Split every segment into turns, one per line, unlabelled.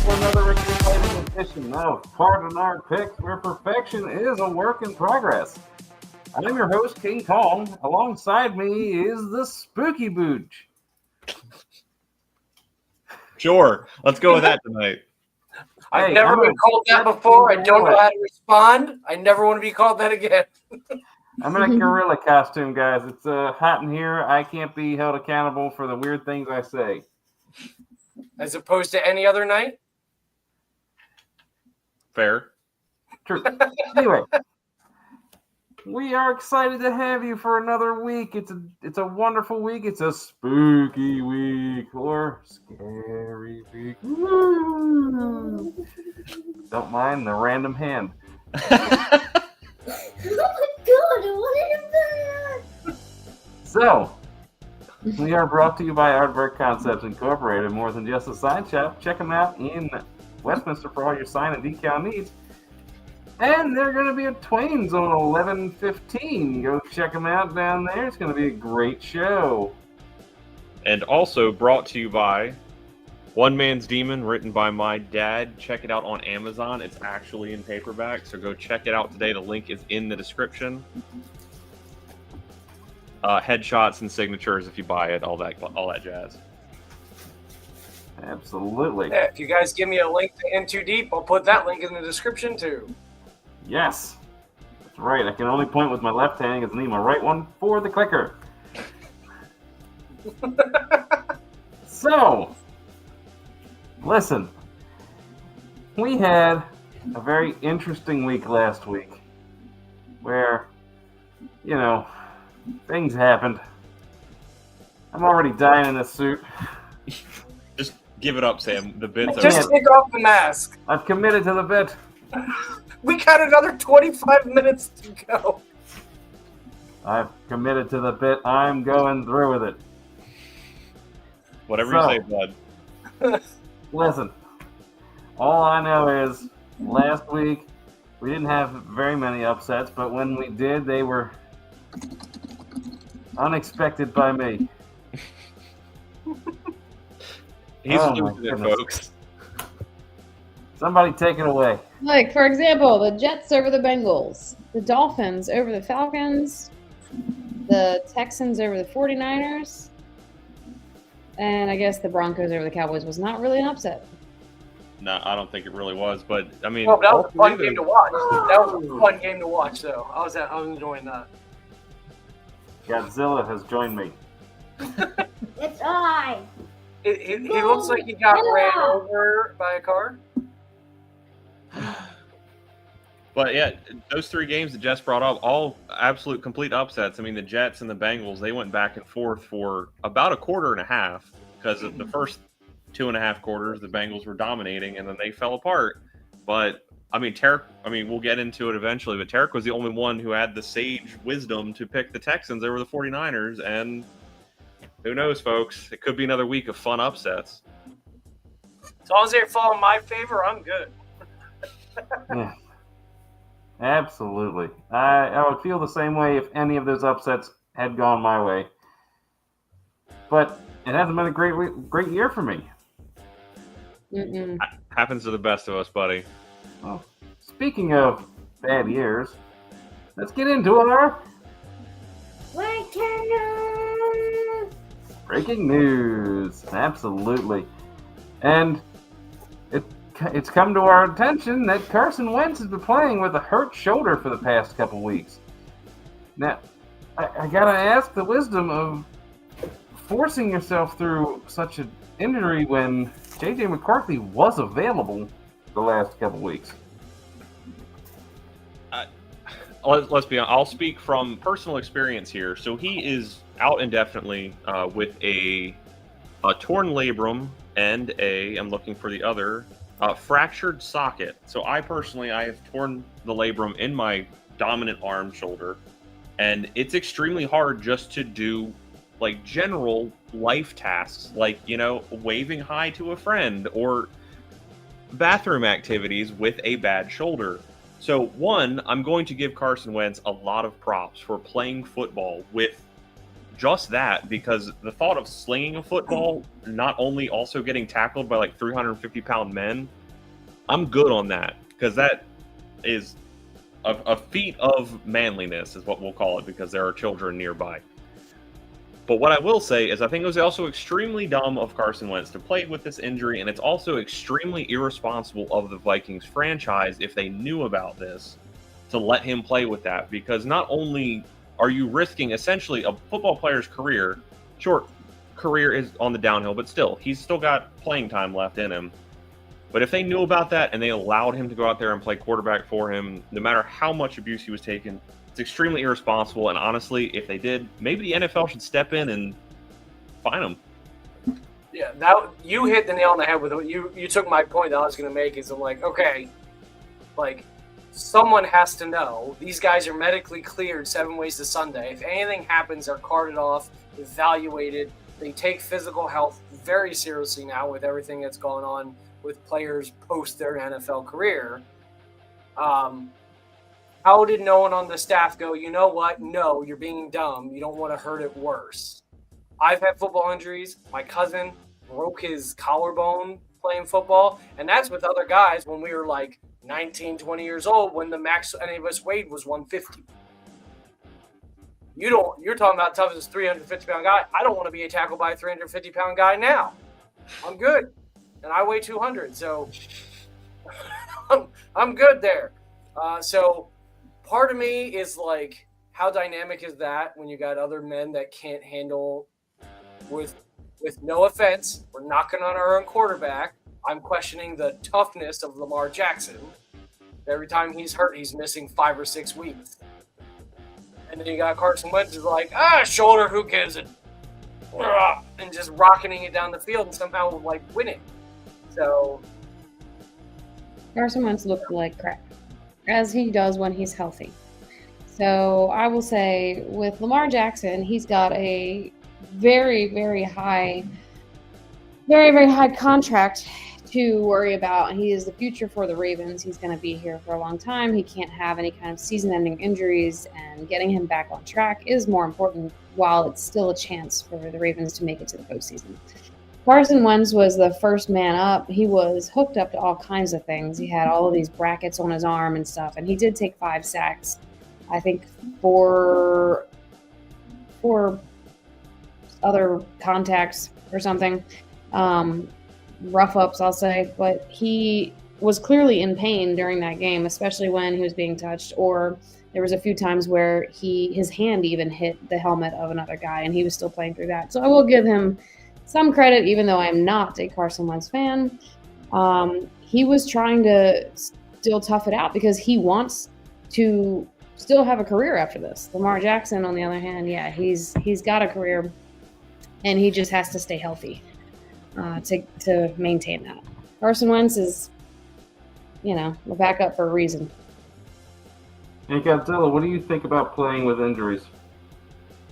for another exciting edition of Pardon Our Picks, where perfection is a work in progress. I'm your host, King Kong. Alongside me is the Spooky Booch.
Sure, let's go with that tonight.
I've never been called that before. I don't know how to respond. I never want to be called that again.
I'm in a gorilla costume, guys. It's hot in here. I can't be held accountable for the weird things I say.
As opposed to any other night?
Fair.
True. Anyway, we are excited to have you for another week. It's a wonderful week. It's a spooky week or scary week. Woo! Don't mind the random hand. So, we are brought to you by Aardvark Concepts Incorporated. More than just a sign shop. Check them out in Westminster for all your sign and decal needs. And they're going to be at Twain's on 11/15. Go check them out down there. It's going to be a great show.
And also brought to you by One Man's Demon, written by my dad. Check it out on Amazon. It's actually in paperback, so go check it out today. The link is in the description. Headshots and signatures if you buy it, all that jazz.
Absolutely.
Yeah, if you guys give me a link to In Too Deep, I'll put that link in the description too.
Yes. That's right. I can only point with my left hand because I need my right one for the clicker. So, listen. We had a very interesting week last week where, things happened. I'm already dying in this suit.
Just give it up, Sam. The bid's
Just
over.
take off the mask.
I've committed to the bit.
We got another 25 minutes to go.
I've committed to the bit. I'm going through with it.
Whatever you say, bud.
Listen, all I know is last week we didn't have very many upsets, but when we did, they were unexpected by me.
He's
Oh,
losing
my
it,
goodness.
folks.
Somebody take it away.
Like, for example, the Jets over the Bengals, the Dolphins over the Falcons, the Texans over the 49ers, and I guess the Broncos over the Cowboys was not really an upset.
No, I don't think it really was, but I mean,
Well, that was a fun
ultimately,
game to watch. That was a fun game to watch, though. I was enjoying that.
Godzilla has joined me.
It's I.
He looks like he got ran over by a car.
But yeah, those three games that Jess brought up, all absolute complete upsets. I mean, the Jets and the Bengals, they went back and forth for about a quarter and a half because of the first 2.5 quarters, the Bengals were dominating and then they fell apart. But I mean, we'll get into it eventually, but Tarek was the only one who had the sage wisdom to pick the Texans over the 49ers. And who knows, folks? It could be another week of fun upsets.
As long as they fall in my favor, I'm good.
Yeah. Absolutely. I would feel the same way if any of those upsets had gone my way. But it hasn't been a great year for me.
Mm-mm.
Happens to the best of us, buddy.
Well, speaking of bad years, let's get into our breaking news. Absolutely. And it's come to our attention that Carson Wentz has been playing with a hurt shoulder for the past couple weeks. Now, I gotta ask the wisdom of forcing yourself through such an injury when J.J. McCarthy was available the last couple weeks.
Let's be honest. I'll speak from personal experience here. So he is out indefinitely with a torn labrum and I'm looking for the other, fractured socket. So I have torn the labrum in my dominant arm shoulder, and it's extremely hard just to do like general life tasks, like, waving hi to a friend or bathroom activities with a bad shoulder. So one, I'm going to give Carson Wentz a lot of props for playing football with just that, because the thought of slinging a football, not only also getting tackled by like 350-pound men, I'm good on that, because that is a feat of manliness, is what we'll call it, because there are children nearby. But what I will say is I think it was also extremely dumb of Carson Wentz to play with this injury, and it's also extremely irresponsible of the Vikings franchise, if they knew about this, to let him play with that, because not only are you risking essentially a football player's career, short career is on the downhill, but still, he's still got playing time left in him. But if they knew about that and they allowed him to go out there and play quarterback for him, no matter how much abuse he was taking, it's extremely irresponsible. And honestly, if they did, maybe the NFL should step in and fine him.
Yeah, that you hit the nail on the head with it. You took my point that I was going to make. Is I'm like, okay, like someone has to know these guys are medically cleared 7 ways to Sunday. If anything happens, they're carted off, evaluated. They take physical health very seriously now with everything that's going on with players post their NFL career. How did no one on the staff go, you know what? No, you're being dumb. You don't want to hurt it worse. I've had football injuries. My cousin broke his collarbone playing football, and that's with other guys when we were like 19, 20 years old, when the max any of us weighed was 150. You're talking about tough as a 350-pound guy. I don't want to be tackled by a 350-pound guy now. I'm good. And I weigh 200, so I'm good there. So part of me is like, how dynamic is that when you got other men that can't handle, with no offense, we're knocking on our own quarterback. I'm questioning the toughness of Lamar Jackson. Every time he's hurt, he's missing 5 or 6 weeks. And then you got Carson Wentz who's like, shoulder, who gives it? And just rocketing it down the field and somehow like winning. So
Carson Wentz looked like crap, as he does when he's healthy. So I will say with Lamar Jackson, he's got a very, very high contract to worry about. He is the future for the Ravens. He's going to be here for a long time. He can't have any kind of season-ending injuries, and getting him back on track is more important while it's still a chance for the Ravens to make it to the postseason. Carson Wentz was the first man up. He was hooked up to all kinds of things. He had all of these brackets on his arm and stuff, and he did take 5 sacks. I think for other contacts or something. Rough ups, I'll say. But he was clearly in pain during that game, especially when he was being touched, or there was a few times where his hand even hit the helmet of another guy, and he was still playing through that. So I will give him some credit, even though I'm not a Carson Wentz fan. He was trying to still tough it out because he wants to still have a career after this. Lamar Jackson, on the other hand, yeah, he's got a career, and he just has to stay healthy to maintain that. Carson Wentz is, a backup for a reason.
Hey, Godzilla, what do you think about playing with injuries?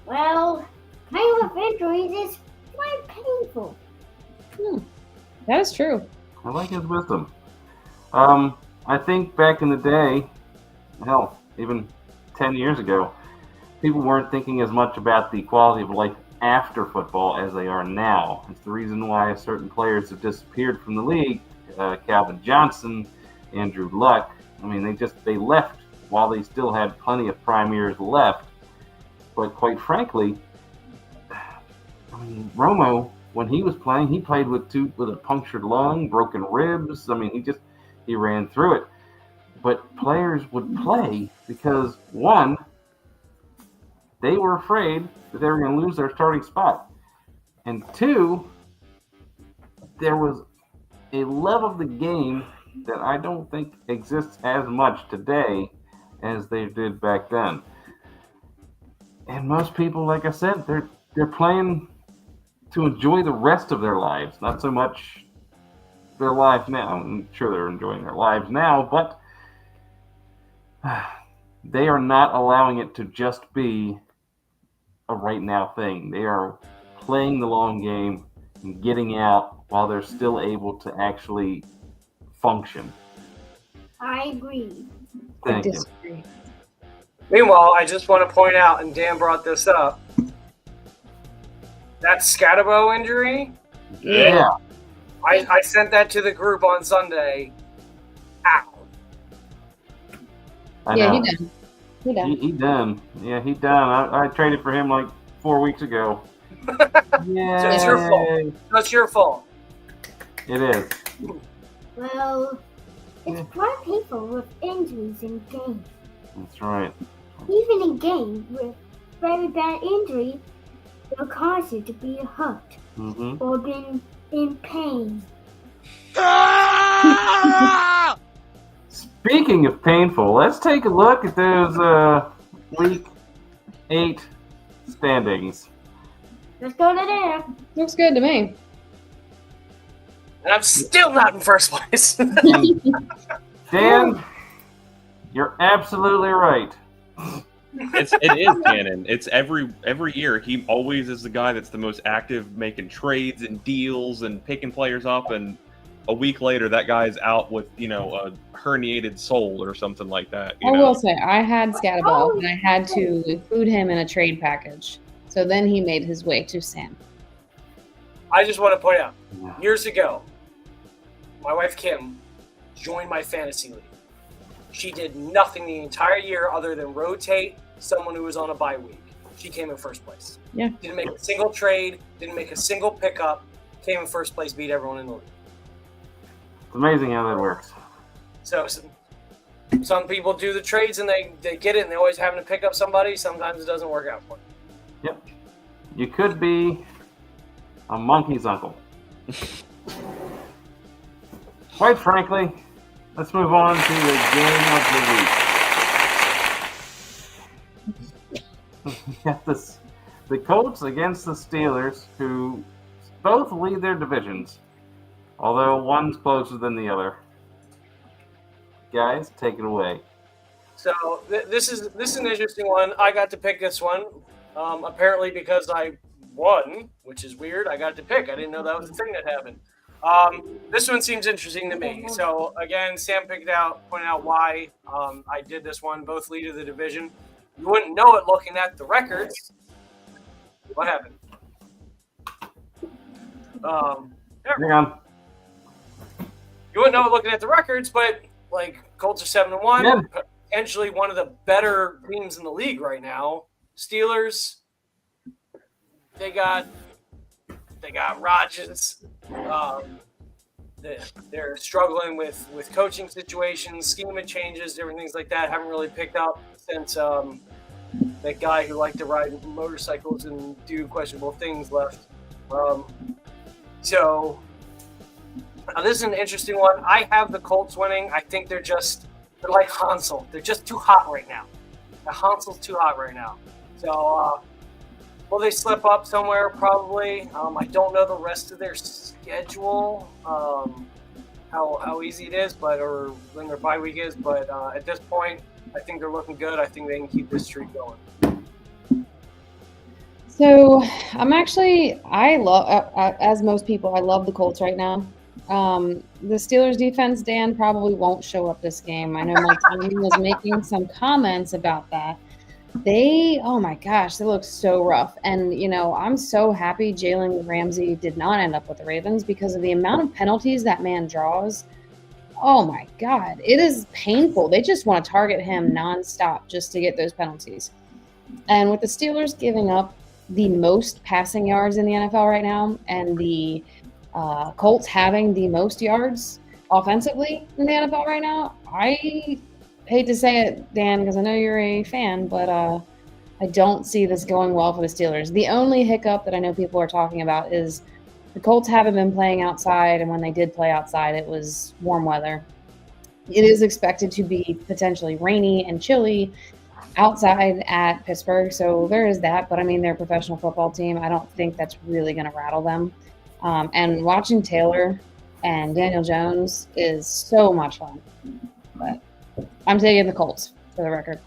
Well, playing with injuries is quite painful.
That is true.
I like his wisdom. I think back in the day, hell, even 10 years ago, people weren't thinking as much about the quality of life after football as they are now. It's the reason why certain players have disappeared from the league. Calvin Johnson, Andrew Luck. I mean, they left while they still had plenty of prime years left. But quite frankly, Romo, when he was playing, he played with a punctured lung, broken ribs. I mean, he ran through it. But players would play because, one, they were afraid that they were going to lose their starting spot. And two, there was a love of the game that I don't think exists as much today as they did back then. And most people, like I said, they're playing to enjoy the rest of their lives, not so much their life now. I'm sure they're enjoying their lives now, but they are not allowing it to just be a right now thing. They are playing the long game and getting out while they're still able to actually function.
I agree.
Thank you.
Disagree.
Meanwhile, I just want to point out, and Dan brought this up, That Scatabo injury,
Yeah.
I sent that to the group on Sunday. Ow.
I
Yeah,
know.
he done. He done.
He done. Yeah, he done. I traded for him like 4 weeks ago. Yeah.
So it's your fault. That's your fault.
It is.
Well, it's quite painful with injuries in games.
That's right.
Even in games with very bad injury, will cause you to be hurt
Mm-hmm.
or been in pain.
Speaking of painful, let's take a look at those Week 8 standings.
Let's go to there.
Looks good to me.
And I'm still not in first place.
Dan, you're absolutely right.
It is canon. It's every year. He always is the guy that's the most active, making trades and deals and picking players up. And a week later, that guy's out with a herniated soul or something like that.
I will say I had Scatabo and I had to include him in a trade package. So then he made his way to Sam.
I just want to point out, years ago, my wife Kim joined my fantasy league. She did nothing the entire year other than rotate someone who was on a bye week. She came in first place.
Yeah.
Didn't make a single trade, didn't make a single pickup, came in first place, beat everyone in the league.
It's amazing how that works.
So some people do the trades and they get it and they always having to pick up somebody. Sometimes it doesn't work out for them.
Yep. You could be a monkey's uncle. Quite frankly, let's move on to the game of the week. We got the Colts against the Steelers, who both lead their divisions, although one's closer than the other. Guys, take it away.
So this is an interesting one. I got to pick this one. Apparently because I won, which is weird. I got to pick. I didn't know that was the thing that happened. This one seems interesting to me. So again, Sam pointed out why I did this one. Both lead of the division. You wouldn't know it looking at the records. What happened?
Hang on.
You wouldn't know it looking at the records, but like Colts are 7-1,
Yeah.
potentially one of the better teams in the league right now. Steelers, they got Rodgers. They're struggling with coaching situations, schema changes, different things like that. Haven't really picked up since that guy who liked to ride motorcycles and do questionable things left. So this is an interesting one. I have the Colts winning. I think they're like Hansel. They're just too hot right now. The Hansel's too hot right now. So will they slip up somewhere? Probably. I don't know the rest of their schedule, how easy it is, or when their bye week is. But at this point, I think they're looking good. I think they can keep this streak going.
So I love, as most people, I love the Colts right now. The Steelers defense, Dan, probably won't show up this game. I know Mike Tomlin was making some comments about that. Oh my gosh, they look so rough. And, I'm so happy Jalen Ramsey did not end up with the Ravens because of the amount of penalties that man draws. Oh my God, it is painful. They just want to target him nonstop just to get those penalties. And with the Steelers giving up the most passing yards in the NFL right now, and the Colts having the most yards offensively in the NFL right now, I hate to say it, Dan, because I know you're a fan, but I don't see this going well for the Steelers. The only hiccup that I know people are talking about is the Colts haven't been playing outside, and when they did play outside, it was warm weather. It is expected to be potentially rainy and chilly outside at Pittsburgh, so there is that. But, I mean, they're a professional football team. I don't think that's really going to rattle them. And watching Taylor and Daniel Jones is so much fun. But I'm taking the Colts, for the record.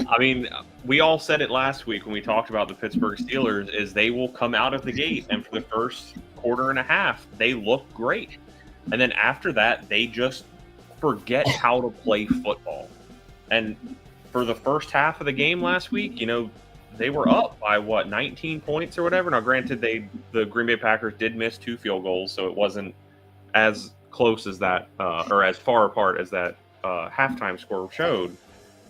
I mean, we all said it last week when we talked about the Pittsburgh Steelers, is they will come out of the gate, and for the first quarter and a half, they look great. And then after that, they just forget how to play football. And for the first half of the game last week, they were up by 19 points or whatever. Now, granted, the Green Bay Packers did miss 2 field goals, so it wasn't as close as that, or as far apart as that halftime score showed.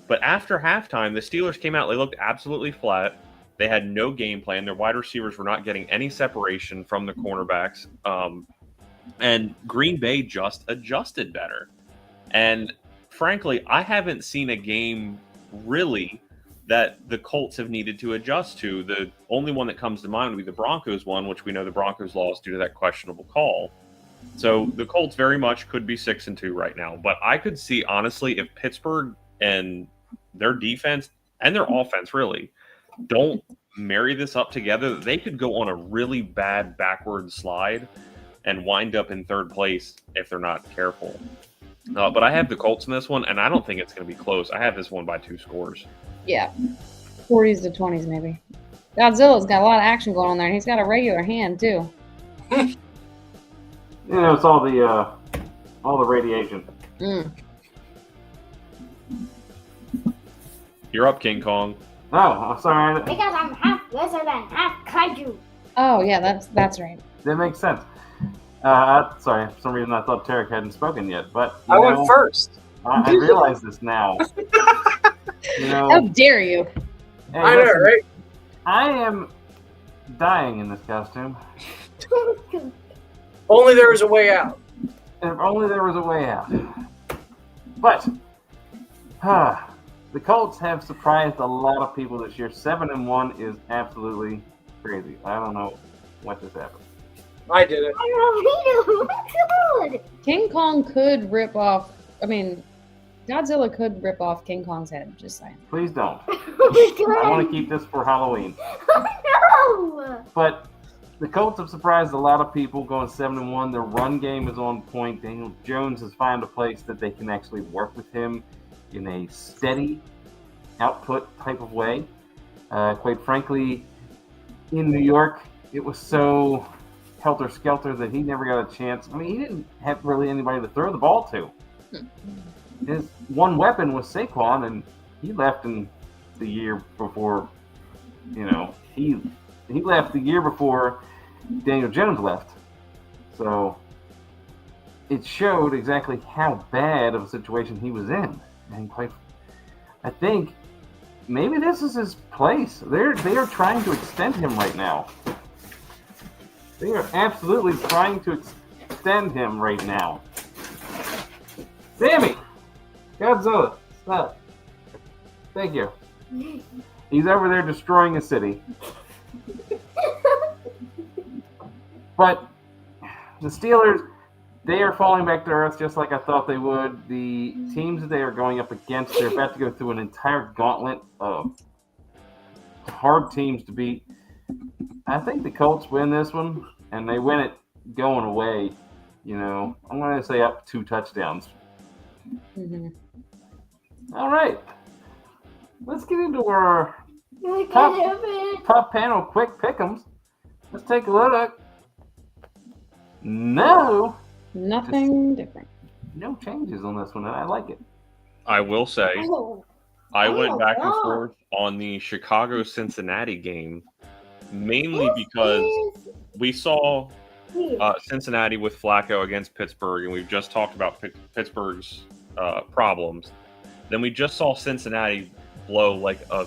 But after halftime, the Steelers came out. They looked absolutely flat. They had no game plan. Their wide receivers were not getting any separation from the cornerbacks. And Green Bay just adjusted better. And frankly, I haven't seen a game really that the Colts have needed to adjust to. The only one that comes to mind would be the Broncos one, which we know the Broncos lost due to that questionable call. So the Colts very much could be 6-2 right now. But I could see, honestly, if Pittsburgh and their defense and their offense really don't marry this up together, they could go on a really bad backward slide and wind up in third place if they're not careful. But I have the Colts in this one, and I don't think it's going to be close. I have this one by 2 scores.
Yeah, 40s to 20s maybe. Godzilla's got a lot of action going on there, and he's got a regular hand too.
You know, it's all the radiation.
Mm.
You're up, King Kong.
Oh, I'm sorry.
Because I'm half lizard and half kaiju.
Oh yeah, that's right.
That makes sense. Sorry, for some reason I thought Tarek hadn't spoken yet, but
I went first.
I realize this now.
How dare you?
Hey,
I know,
listen,
right?
I am dying in this costume.
Only there was a way out.
If only there was a way out. But the Colts have surprised a lot of people this year. 7-1 is absolutely crazy. I don't know what just happened.
I did it.
King Kong could rip off. I mean, Godzilla could rip off King Kong's head. Just saying.
Please don't. I want to keep this for Halloween.
No!
But the Colts have surprised a lot of people going 7-1. Their run game is on point. Daniel Jones has found a place that they can actually work with him in a steady output type of way. Quite frankly, in New York, it was so helter-skelter that he never got a chance. I mean, he didn't have really anybody to throw the ball to. His one weapon was Saquon, and he left in the year before, he left the year before Daniel Jones left. So it showed exactly how bad of a situation he was in. And I think maybe this is his place. They are trying to extend him right now. They are absolutely trying to extend him right now. Sammy! Godzilla, stop. Thank you. He's over there destroying a city. But the Steelers, they are falling back to earth just like I thought they would. The teams that they are going up against, they're about to go through an entire gauntlet of hard teams to beat. I think the Colts win this one, and they win it going away. I'm going to say up 2 touchdowns.
Mm-hmm.
All right. Let's get into our top panel quick pick'ems. Let's take a look.
Nothing different.
No changes on this one, and I like it.
I will say,
Oh.
I went
Oh,
back and
God.
forth on the Chicago-Cincinnati game, mainly because we saw Cincinnati with Flacco against Pittsburgh, and we've just talked about Pittsburgh's problems. Then we just saw Cincinnati blow like a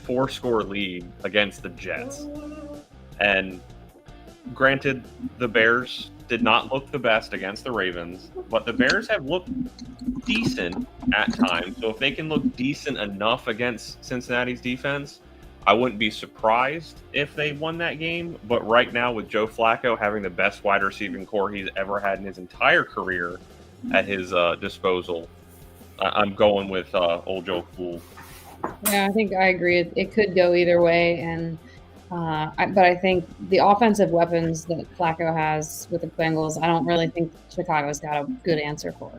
4-score lead against the Jets. And granted, the Bears did not look the best against the Ravens, but the Bears have looked decent at times. So if they can look decent enough against Cincinnati's defense, I wouldn't be surprised if they won that game. But right now, with Joe Flacco having the best wide receiving core he's ever had in his entire career at his disposal, I'm going with old Joe Fool.
Yeah, I think I agree. It could go either way, and but I think the offensive weapons that Flacco has with the Bengals, I don't really think Chicago's got a good answer for.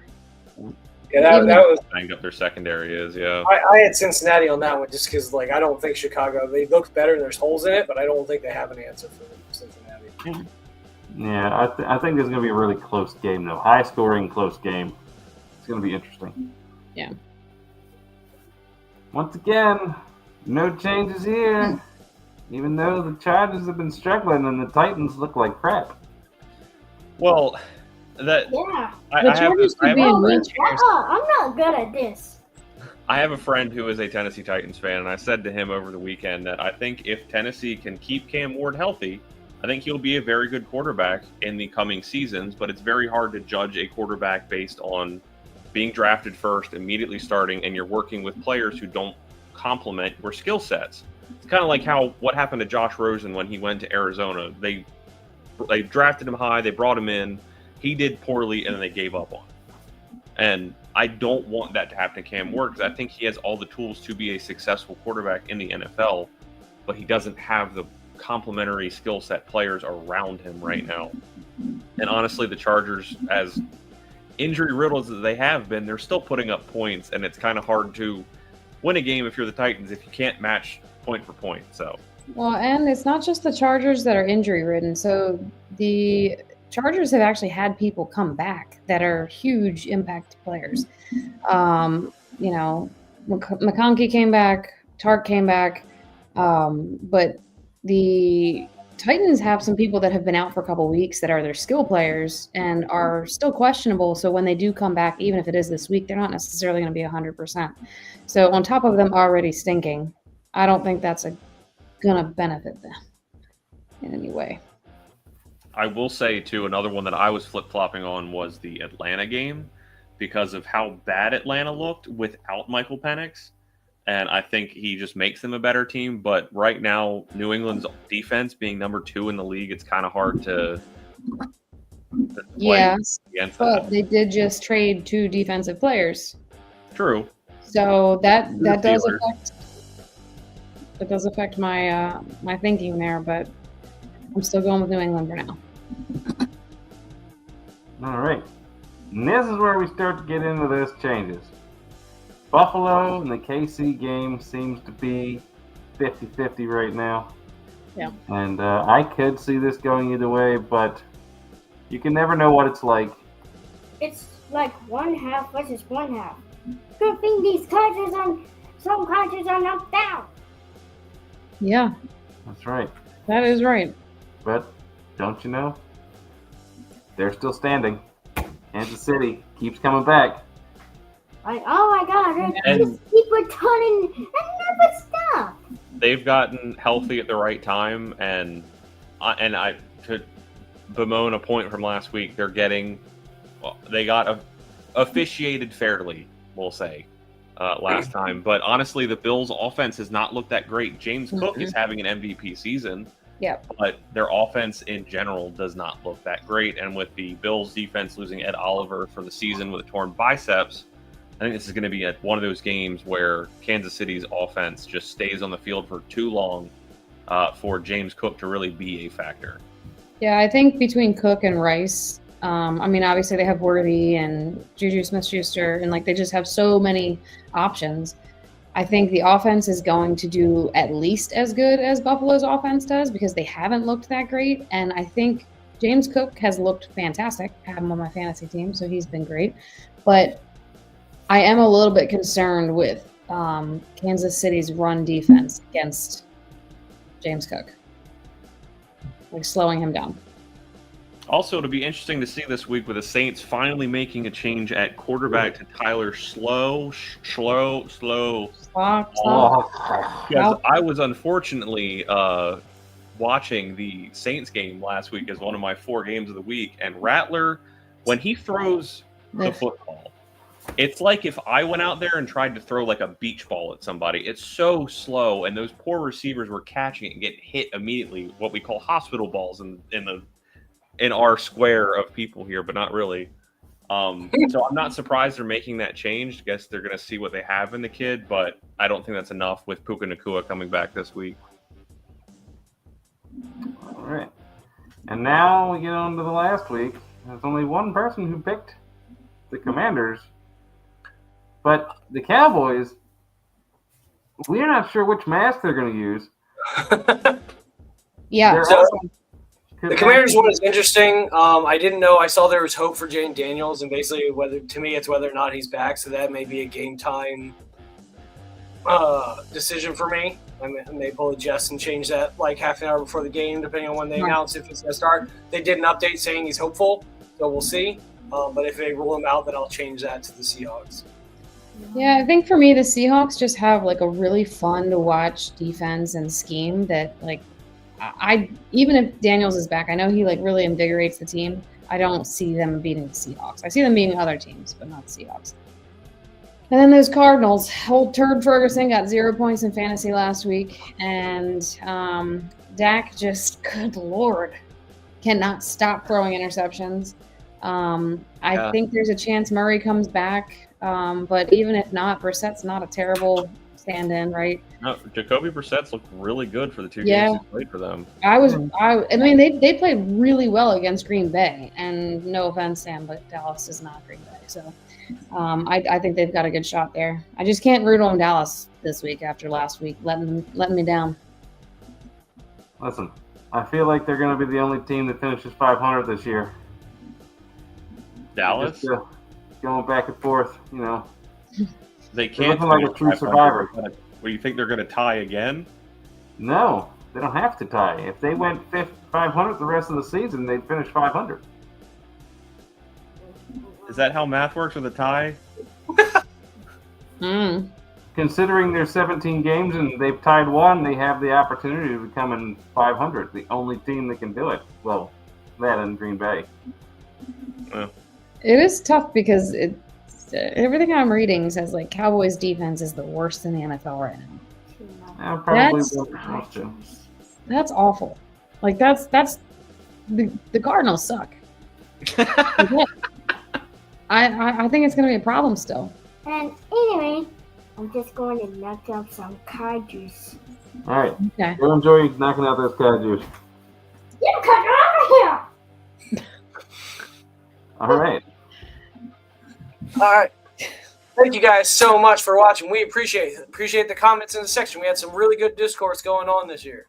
Yeah, that was.
Banged up their secondary is, yeah.
I had Cincinnati on that one just because, I don't think Chicago. They look better and there's holes in it, but I don't think they have an answer for Cincinnati.
Yeah, I think this is going to be a really close game, though. High-scoring, close game. It's going to be interesting.
Yeah.
Once again, No changes here. Even though the Chargers have been struggling and the Titans look like crap.
Well, that
Yeah.
I,
The
I have
Chargers could be in
Oh,
wheelchairs.
I'm not good at this.
I have a friend who is a Tennessee Titans fan, and I said to him over the weekend that I think if Tennessee can keep Cam Ward healthy, I think he'll be a very good quarterback in the coming seasons, but it's very hard to judge a quarterback based on being drafted first, immediately starting, and you're working with players who don't complement your skill sets. It's kind of like what happened to Josh Rosen when he went to Arizona. They drafted him high, they brought him in, he did poorly, and then they gave up on him. And I don't want that to happen to Cam Ward because I think he has all the tools to be a successful quarterback in the NFL, but he doesn't have the complementary skill set players around him right now. And honestly, the Chargers, as injury riddled as they have been, they're still putting up points, and it's kind of hard to win a game if you're the Titans if you can't match point for point. So,
Well, and it's not just the Chargers that are injury ridden. So the Chargers have actually had people come back that are huge impact players. McConkey came back, Tark came back, but the Titans have some people that have been out for a couple weeks that are their skill players and are still questionable. So when they do come back, even if it is this week, they're not necessarily going to be 100%. So on top of them already stinking, I don't think that's going to benefit them in any way.
I will say, too, another one that I was flip-flopping on was the Atlanta game because of how bad Atlanta looked without Michael Penix. And I think he just makes them a better team. But right now, New England's defense being number 2 in the league, it's kind of hard to
Yeah,
against
but
that.
they did just trade 2 defensive players.
True.
So that does
Steelers.
affect my my thinking there, but I'm still going with New England for now.
All right. And this is where we start to get into those changes. Buffalo and the KC game seems to be 50-50 right now.
Yeah.
And I could see this going either way, but you can never know what it's like.
It's like 1/2 versus 1/2. Good thing these countries some countries are knocked down.
Yeah,
That's right.
that is right.
But don't you know? They're still standing. Kansas City keeps coming back.
Like, oh my God,
And-
just keep returning and never stop.
They've gotten healthy at the right time, and I to bemoan a point from last week, they got officiated fairly, we'll say, last time. But honestly, the Bills' offense has not looked that great. James Cook is having an MVP season,
Yep.
but their offense in general does not look that great. And with the Bills' defense losing Ed Oliver for the season with torn biceps, I think this is going to be one of those games where Kansas City's offense just stays on the field for too long for James Cook to really be a factor.
Yeah, I think between Cook and Rice, obviously they have Worthy and Juju Smith-Schuster, and they just have so many options. I think the offense is going to do at least as good as Buffalo's offense does because they haven't looked that great. And I think James Cook has looked fantastic. I have him on my fantasy team, so he's been great. But I am a little bit concerned with Kansas City's run defense against James Cook, slowing him down.
Also, it'll be interesting to see this week with the Saints finally making a change at quarterback to Tyler Slow.
Stop.
Because I was unfortunately watching the Saints game last week as one of my 4 games of the week, and Rattler, when he throws the football, it's like if I went out there and tried to throw a beach ball at somebody. It's so slow, and those poor receivers were catching it and getting hit immediately, what we call hospital balls in our square of people here, but not really. So I'm not surprised they're making that change. I guess they're going to see what they have in the kid, but I don't think that's enough with Puka Nacua coming back this week.
All right. And now we get on to the last week. There's only one person who picked the Commanders. But the Cowboys, we're not sure which mask they're going to use.
Yeah.
They're
So-
also-
The Commanders one is interesting. I didn't know. I saw there was hope for Jane Daniels, and basically, it's whether or not he's back. So that may be a game time decision for me. I may pull a Jess and change that like half an hour before the game, depending on when they announce if it's going to start. They did an update saying he's hopeful, so we'll see. But if they rule him out, then I'll change that to the Seahawks.
Yeah, I think for me, the Seahawks just have like a really fun to watch defense and scheme that like I even if Daniels is back, I know he like really invigorates the team. I don't see them beating the Seahawks. I see them beating other teams, but not the Seahawks. And then those Cardinals, old turd Ferguson got 0 points in fantasy last week, and Dak just, good Lord, cannot stop throwing interceptions. I think there's a chance Murray comes back, but even if not, Brissett's not a terrible stand-in, right?
No, Jacoby Brissett's looked really good for the 2 games he played for them.
I mean, they played really well against Green Bay, and no offense, Sam, but Dallas is not Green Bay, so I think they've got a good shot there. I just can't root on Dallas this week after last week letting me down.
Listen, I feel like they're going to be the only team that finishes 500 this year.
Dallas?
Just, going back and forth, you know.
They can't.
They're looking like a true survivor.
What, do you think they're going to tie again?
No, they don't have to tie. If they went 500 the rest of the season, they'd finish 500.
Is that how math works with a tie?
Considering there's 17 games and they've tied one, they have the opportunity to become in 500. The only team that can do it. Well, that and Green Bay.
It is tough because everything I'm reading says like Cowboys defense is the worst in the NFL right now.
Probably
that's awful. Like that's the Cardinals suck. I think it's going to be a problem still.
And anyway, I'm just going to knock out some kaijus.
All right.
Okay.
Go enjoy knocking out those kaijus.
You come over here!
All right.
All right. Thank you guys so much for watching. We appreciate it. Appreciate the comments in the section. We had some really good discourse going on this year.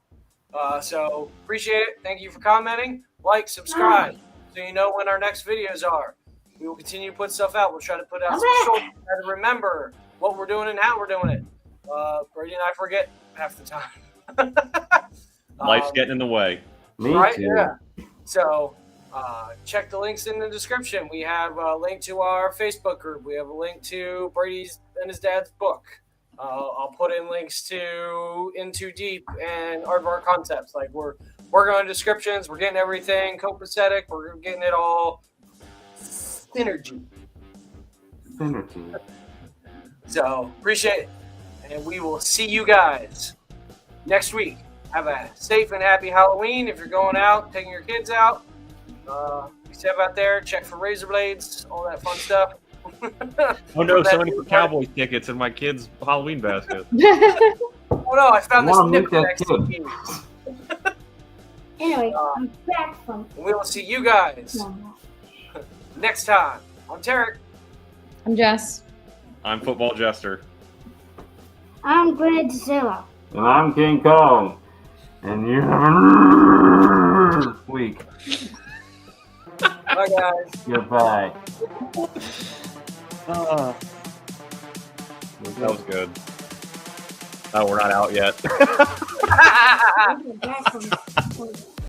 So appreciate it. Thank you for commenting. Like, subscribe, so you know when our next videos are. We will continue to put stuff out. We'll try to put out some short to remember what we're doing and how we're doing it. Brady and I forget half the time.
Life's getting in the way.
Me
right?
too.
Yeah. So check the links in the description. We have a link to our Facebook group. We have a link to Brady's and his dad's book. I'll put in links to In Too Deep and Aardvark Concepts. Like we're working on descriptions. We're getting everything copacetic. We're getting it all synergy. So appreciate it. And we will see you guys next week. Have a safe and happy Halloween. If you're going out, taking your kids out, be safe out there. Check for razor blades, all that fun stuff.
Oh no, so many for Cowboys tickets in my kids' Halloween basket.
Oh no, I found this nip next to you.
Anyway, I'm back from.
We will see you guys next time. I'm Tarek.
I'm Jess.
I'm Football Jester.
I'm Godzilla.
And I'm King Kong. And you have a week.
Bye, guys.
Goodbye.
That was good. Oh, we're not out yet.
I'm back from.